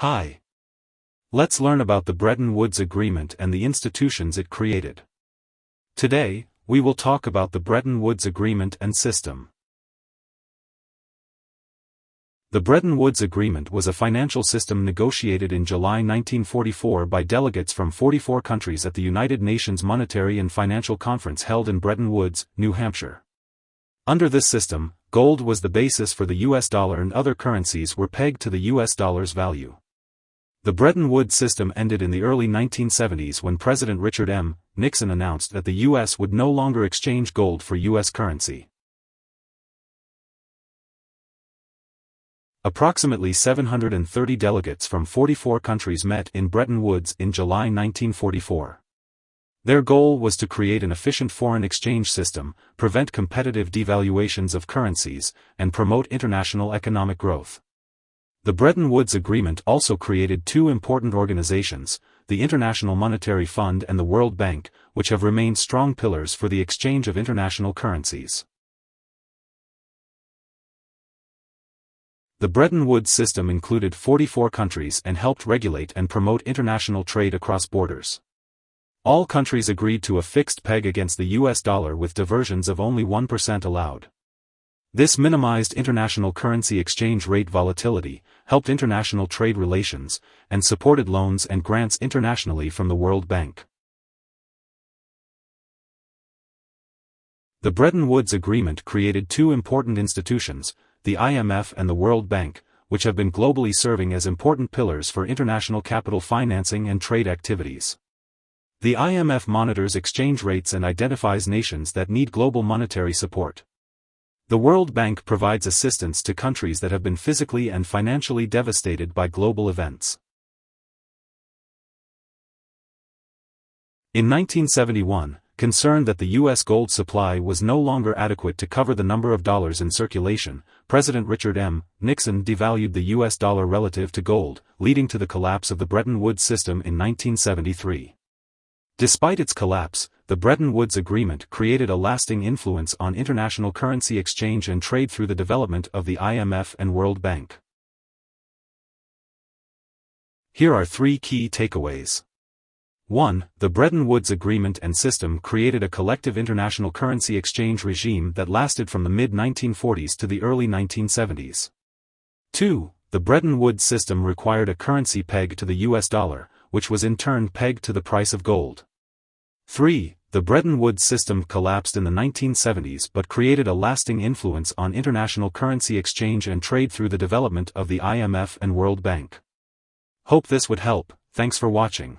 Hi. Let's learn about the Bretton Woods Agreement and the institutions it created. Today, we will talk about the Bretton Woods Agreement and System. The Bretton Woods Agreement was a financial system negotiated in July 1944 by delegates from 44 countries at the United Nations Monetary and Financial Conference held in Bretton Woods, New Hampshire. Under this system, gold was the basis for the US dollar and other currencies were pegged to the US dollar's value. The Bretton Woods system ended in the early 1970s when President Richard M. Nixon announced that the U.S. would no longer exchange gold for U.S. currency. Approximately 730 delegates from 44 countries met in Bretton Woods in July 1944. Their goal was to create an efficient foreign exchange system, prevent competitive devaluations of currencies, and promote international economic growth. The Bretton Woods Agreement also created two important organizations, the International Monetary Fund and the World Bank, which have remained strong pillars for the exchange of international currencies. The Bretton Woods system included 44 countries and helped regulate and promote international trade across borders. All countries agreed to a fixed peg against the US dollar with diversions of only 1% allowed. This minimized international currency exchange rate volatility, helped international trade relations, and supported loans and grants internationally from the World Bank. The Bretton Woods Agreement created two important institutions, the IMF and the World Bank, which have been globally serving as important pillars for international capital financing and trade activities. The IMF monitors exchange rates and identifies nations that need global monetary support. The World Bank provides assistance to countries that have been physically and financially devastated by global events. In 1971, concerned that the U.S. gold supply was no longer adequate to cover the number of dollars in circulation, President Richard M. Nixon devalued the U.S. dollar relative to gold, leading to the collapse of the Bretton Woods system in 1973. Despite its collapse, the Bretton Woods Agreement created a lasting influence on international currency exchange and trade through the development of the IMF and World Bank. Here are three key takeaways. 1. The Bretton Woods Agreement and system created a collective international currency exchange regime that lasted from the mid-1940s to the early 1970s. 2. The Bretton Woods system required a currency peg to the US dollar, which was in turn pegged to the price of gold. 3. The Bretton Woods system collapsed in the 1970s but created a lasting influence on international currency exchange and trade through the development of the IMF and World Bank. Hope this would help. Thanks for watching.